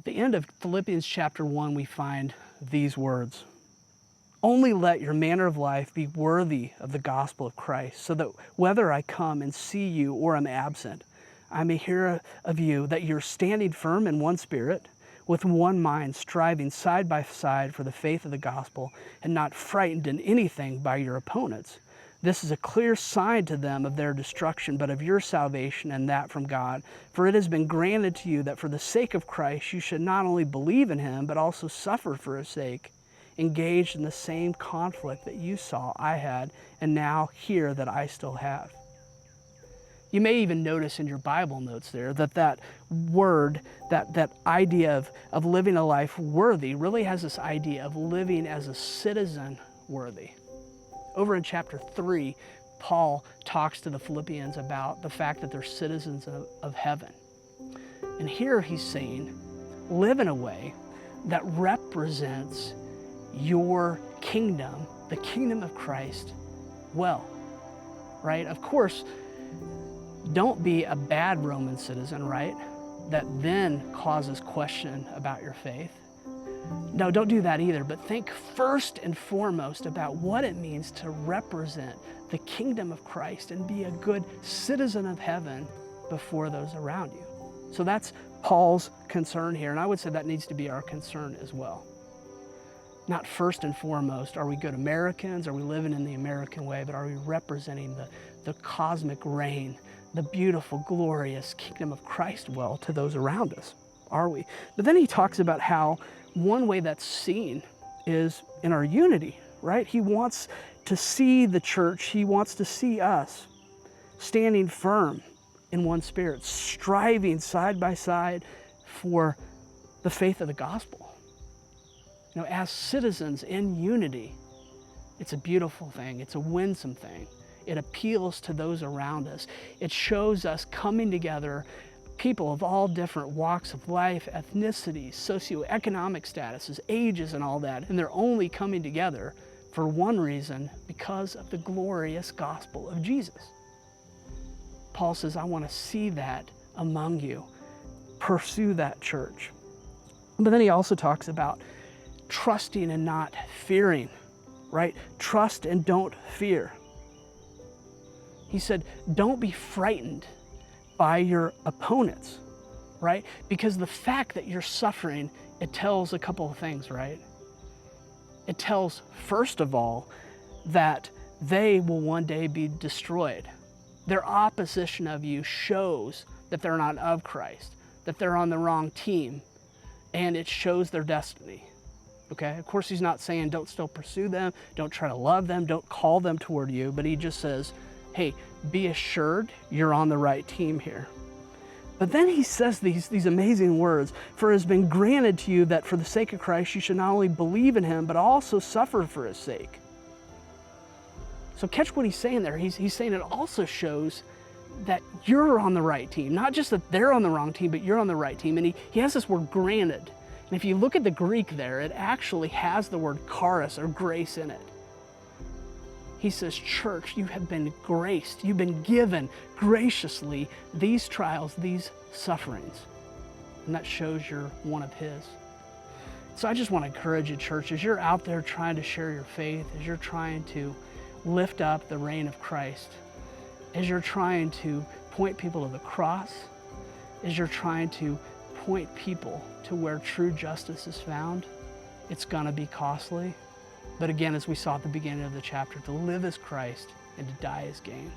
At the end of Philippians chapter 1, we find these words. Only let your manner of life be worthy of the gospel of Christ, so that whether I come and see you or am absent, I may hear of you that you're standing firm in one spirit, with one mind, striving side by side for the faith of the gospel, and not frightened in anything by your opponents. This is a clear sign to them of their destruction, but of your salvation, and that from God. For it has been granted to you that for the sake of Christ you should not only believe in him, but also suffer for his sake, engaged in the same conflict that you saw I had, and now hear that I still have. You may even notice in your Bible notes there that word, that idea of living a life worthy really has this idea of living as a citizen worthy. Over in chapter 3, Paul talks to the Philippians about the fact that they're citizens of heaven. And here he's saying, live in a way that represents your kingdom, the kingdom of Christ, well, right? Of course, don't be a bad Roman citizen, right? That then causes question about your faith. No, don't do that either, but think first and foremost about what it means to represent the kingdom of Christ and be a good citizen of heaven before those around you. So that's Paul's concern here, and I would say that needs to be our concern as well. Not first and foremost, are we good Americans? Are we living in the American way? But are we representing the cosmic reign, the beautiful, glorious kingdom of Christ well to those around us? Are we? But then he talks about how one way that's seen is in our unity, right? He wants to see the church. He wants to see us standing firm in one spirit, striving side by side for the faith of the gospel. You know, as citizens in unity, it's a beautiful thing. It's a winsome thing. It appeals to those around us. It shows us coming together, people of all different walks of life, ethnicities, socioeconomic statuses, ages, and all that, and they're only coming together for one reason, because of the glorious gospel of Jesus. Paul says, I want to see that among you. Pursue that church. But then he also talks about trusting and not fearing, right? Trust and don't fear. He said, don't be frightened by your opponents, right? Because the fact that you're suffering, it tells a couple of things, right? It tells, first of all, that they will one day be destroyed. Their opposition of you shows that they're not of Christ, that they're on the wrong team, and it shows their destiny. Okay, of course he's not saying don't still pursue them, don't try to love them, don't call them toward you, but he just says, hey, be assured you're on the right team here. But then he says these amazing words, for it has been granted to you that for the sake of Christ you should not only believe in him, but also suffer for his sake. So catch what he's saying there. He's saying it also shows that you're on the right team, not just that they're on the wrong team, but you're on the right team. And he has this word granted. And if you look at the Greek there, it actually has the word charis, or grace, in it. He says, church, you have been graced. You've been given graciously these trials, these sufferings. And that shows you're one of his. So I just want to encourage you, church, as you're out there trying to share your faith, as you're trying to lift up the reign of Christ, as you're trying to point people to the cross, as you're trying to point people to where true justice is found, it's going to be costly. But again, as we saw at the beginning of the chapter, to live as Christ and to die as gain.